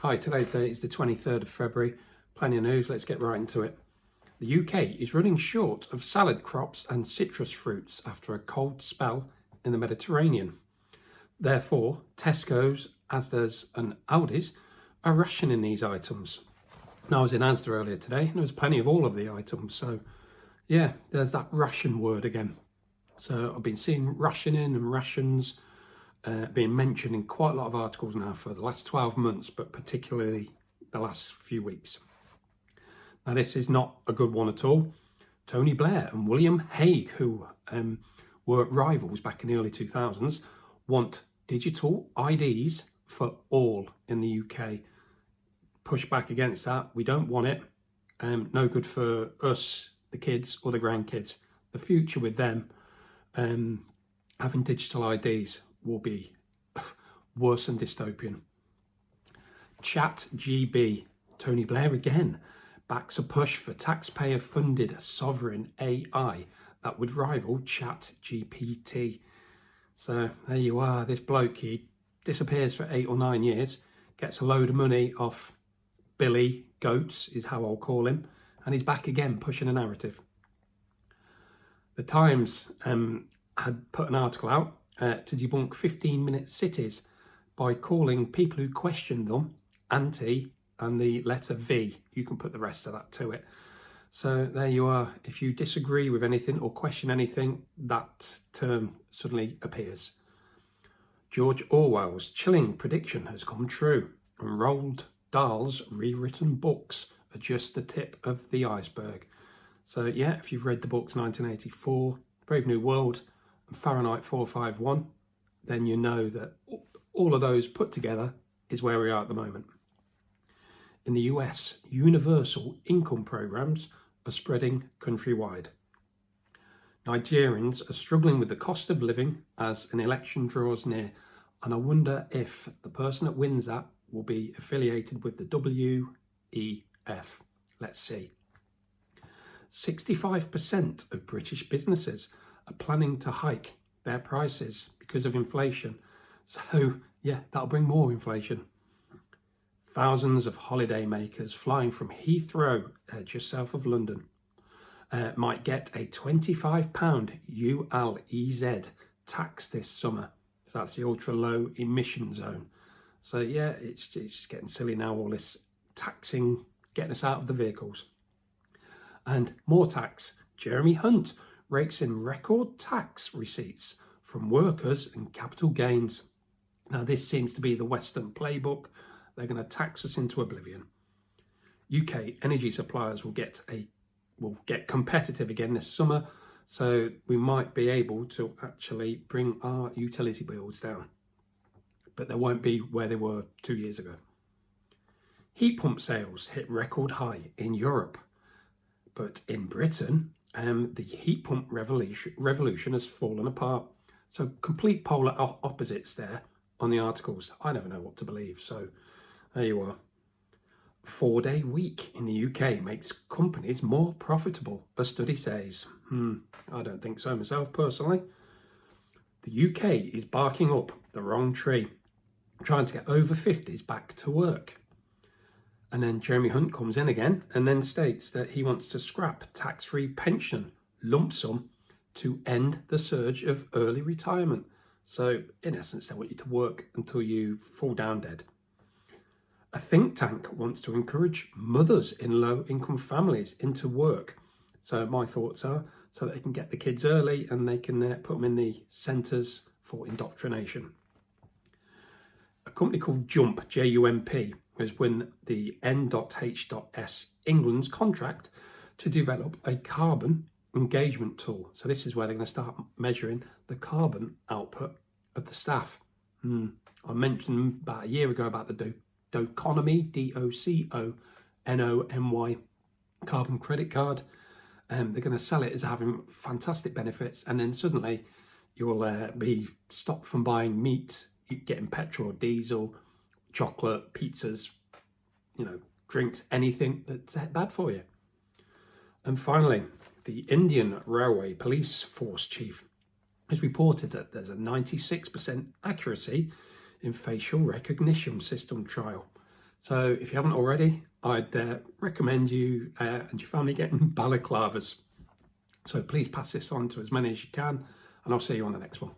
Hi, today's date is the 23rd of February. Plenty of news, let's get right into it. The UK is running short of salad crops and citrus fruits after a cold spell in the Mediterranean. Therefore, Tesco's, Asda's and Aldi's are rationing these items. Now, I was in Asda earlier today and there was plenty of all of the items, so yeah, there's that ration word again. So I've been seeing rationing and rations being mentioned in quite a lot of articles now for the last 12 months, but particularly the last few weeks. Now, this is not a good one at all. Tony Blair and William Hague, who were rivals back in the early 2000s, want digital IDs for all in the UK. Push back against that. We don't want it. No good for us, the kids or the grandkids. The future with them having digital IDs will be worse than dystopian. ChatGB, Tony Blair again, backs a push for taxpayer-funded sovereign AI that would rival ChatGPT. So there you are, this bloke, he disappears for 8 or 9 years, gets a load of money off Billy Goats, is how I'll call him, and he's back again pushing a narrative. The Times had put an article out to debunk 15-minute cities by calling people who questioned them anti and the letter V. You can put the rest of that to it. So there you are. If you disagree with anything or question anything, that term suddenly appears. George Orwell's chilling prediction has come true, and Roald Dahl's rewritten books are just the tip of the iceberg. So yeah, if you've read the books 1984, Brave New World, and Fahrenheit 451, then you know that all of those put together is where we are at the moment. In the US, universal income programs are spreading countrywide. Nigerians are struggling with the cost of living as an election draws near, and I wonder if the person that wins that will be affiliated with the WEF. Let's see. 65% of British businesses are planning to hike their prices because of inflation. So yeah, that'll bring more inflation. Thousands of holiday makers flying from Heathrow, just south of London, might get a £25 ULEZ tax this summer. So that's the ultra low emission zone. So yeah, it's just getting silly now, all this taxing, getting us out of the vehicles. And more tax. Jeremy Hunt rakes in record tax receipts from workers and capital gains. Now, this seems to be the Western playbook. They're going to tax us into oblivion. UK energy suppliers will get competitive again this summer, so we might be able to actually bring our utility bills down. But they won't be where they were 2 years ago. Heat pump sales hit record high in Europe. But in Britain, the heat pump revolution has fallen apart. So complete polar opposites there on the articles. I never know what to believe. So there you are. 4-day week in the UK makes companies more profitable, a study says. I don't think so myself personally. The UK is barking up the wrong tree, trying to get over 50s back to work. And then Jeremy Hunt comes in again and then states that he wants to scrap tax-free pension lump sum to end the surge of early retirement. So in essence, they want you to work until you fall down dead. A think tank wants to encourage mothers in low-income families into work. So my thoughts are so that they can get the kids early and they can put them in the centres for indoctrination. A company called Jump, J-U-M-P, has won the N.H.S England's contract to develop a carbon engagement tool. So this is where they're going to start measuring the carbon output of the staff. I mentioned about a year ago about the Doconomy, D-O-C-O-N-O-M-Y carbon credit card. They're going to sell it as having fantastic benefits, and then suddenly you'll be stopped from buying meat, getting petrol, diesel, chocolate, pizzas, drinks, anything that's bad for you. And finally, the Indian Railway Police Force Chief has reported that there's a 96% accuracy in facial recognition system trial. So if you haven't already, I'd recommend you and your family getting balaclavas. So please pass this on to as many as you can, and I'll see you on the next one.